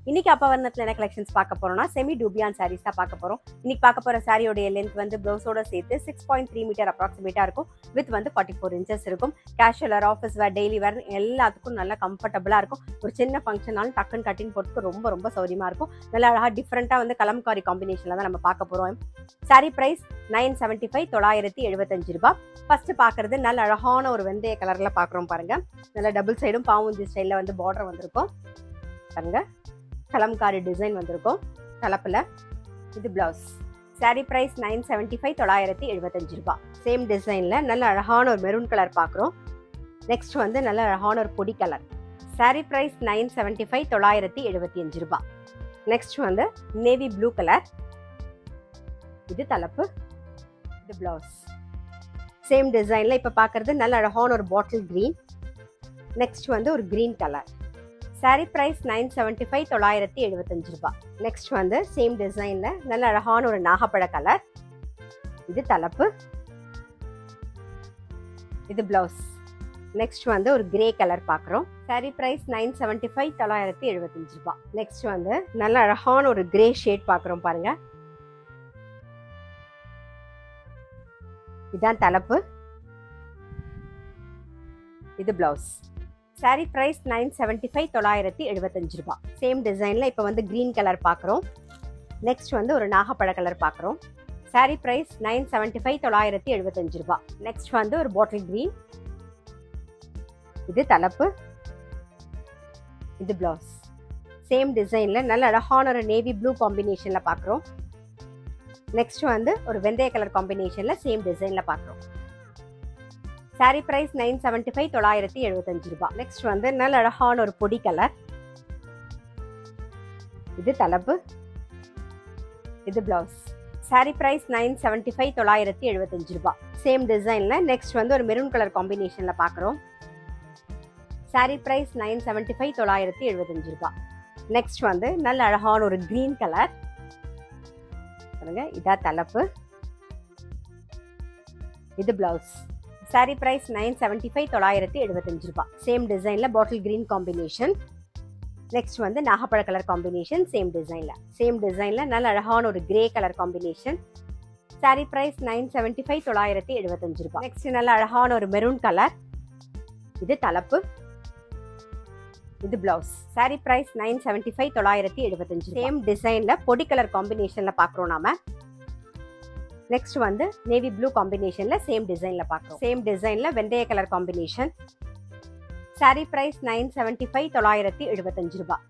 இன்னைக்கு அப்பவர்ணத்துல என்ன கலெக்ஷன்ஸ் பார்க்க போறோம்னா செமி டூபியான் சாரீஸ் தான் பார்க்க போறோம். இன்னைக்கு பார்க்க போற சாரியோட லென்த் வந்து ப்ளவுஸோட சேர்த்து 6.3 மீட்டர் அப்ராக்சிமேட்டா இருக்கும். வித் வந்து 44 இன்ச்சஸ் இருக்கும். கேஷுவல் ஆஃபீஸ் வேர், டெய்லி வேர் எல்லாத்துக்கும் நல்லா கம்ஃபர்டபுளா இருக்கும். ஒரு சின்ன ஃபங்க்ஷனாலும் டக்குன்னு கட்டிங் போட்டுக்கு ரொம்ப ரொம்ப சௌரியமா இருக்கும். நல்லா அழகா டிஃப்ரெண்டா வந்து கலம்காரி காம்பினேஷன்ல தான் நம்ம பார்க்க போறோம். சாரி பிரைஸ் 975 975 ரூபாய். ஃபர்ஸ்ட் பாக்குறது நல்ல அழகான ஒரு வெந்தய கலர்ல பாக்குறோம் பாருங்க. நல்ல டபுள் சைடும் பாவுஞ்சி ஸ்டைல்ல வந்து பார்டர் வந்திருக்கும் பாருங்க. கலம்காரி டிசைன் வந்திருக்கும் தலைப்புல. இது பிளவுஸ். சாரி பிரைஸ் 975 975 ரூபாய். சேம் டிசைன்ல நல்ல அழகான ஒரு மெரூன் கலர் பாக்குறோம். நெக்ஸ்ட் வந்து நல்ல அழகான ஒரு பொடி கலர். சாரி பிரைஸ் 975 975 ரூபாய். நெக்ஸ்ட் வந்து நேவி ப்ளூ கலர். இது தலைப்பு. இது பிளவுஸ். சேம் டிசைன்ல இப்ப பாக்குறது நல்ல அழகான ஒரு பாட்டில் கிரீன். நெக்ஸ்ட் வந்து ஒரு கிரீன் கலர். சாரி பிரைஸ் 975 975 ரூபாய். நெக்ஸ்ட் வந்து சேம் டிசைன்ல நல்ல அழகான ஒரு நாகப்பழ கலர். இது தலைப்பு. இது பிளவுஸ். நெக்ஸ்ட் வந்து ஒரு கிரே கலர் பாக்குறோம். சாரி பிரைஸ் 975 975 ரூபாய். நெக்ஸ்ட் வந்து நல்ல அழகான ஒரு கிரே ஷேட் பாக்குறோம் பாருங்க. இதான் தலைப்பு. இது பிளவுஸ். சாரி பிரைஸ் 975 975 ரூபாய். சேம் டிசைன்ல இப்ப வந்து கிரீன் கலர் பாக்குறோம். நெக்ஸ்ட் வந்து ஒரு நாகப்பழ கலர் பாக்குறோம். சாரி பிரைஸ் 975 975 ரூபாய். நெக்ஸ்ட் வந்து ஒரு பாட்டில் கிரீன். இது தலைப்பு. இது பிளவுஸ். சேம் டிசைன்ல நல்ல அழகான ஒரு நேவி ப்ளூ காம்பினேஷன்ல பாக்குறோம். நெக்ஸ்ட் வந்து ஒரு வெந்தய கலர் காம்பினேஷன்ல சேம் டிசைன்ல பாக்குறோம். சாரி பிரைஸ் 975 975 ரூபாய். நெக்ஸ்ட் வந்து நல்ல அழகான ஒரு பொடி கலர். இது தலைப்பு. இது பிளவுஸ். சாரி பிரைஸ் 975 975 ரூபாய். சேம் டிசைன்ல நெக்ஸ்ட் வந்து ஒரு மெரூன் கலர் காம்பினேஷன்ல பாக்குறோம். சாரி பிரைஸ் 975 975 ரூபாய். நெக்ஸ்ட் வந்து நல்ல அழகான ஒரு கிரீன் கலர் பாருங்க. இதா தலைப்பு. இது பிளவுஸ். சாரி பிரைஸ் 975 975 ரூபாய். சேம் டிசைன்ல பாட்டில் கிரீன் காம்பினேஷன். நெக்ஸ்ட் வந்து நாகப்பழ கலர் காம்பினேஷன். சேம் டிசைன்ல நல்ல அழகான ஒரு grey colour combination. Sari price 975 975 ரூபாய். நெக்ஸ்ட் நல்ல அழகான ஒரு மெரூன் கலர். இது தலைப்பு. இது பிளவுஸ். Sorry price 975 975. சேம் டிசைன்ல பொடி கலர் காம்பினேஷன்ல பாக்குறோம் நாம. நெக்ஸ்ட் வந்து நேவி ப்ளூ காம்பினேஷன்ல சேம் டிசைன்ல பாக்குறோம். சேம் டிசைன்ல வெந்தய கலர் காம்பினேஷன். சாரி பிரைஸ் 975 975 ரூபாய்.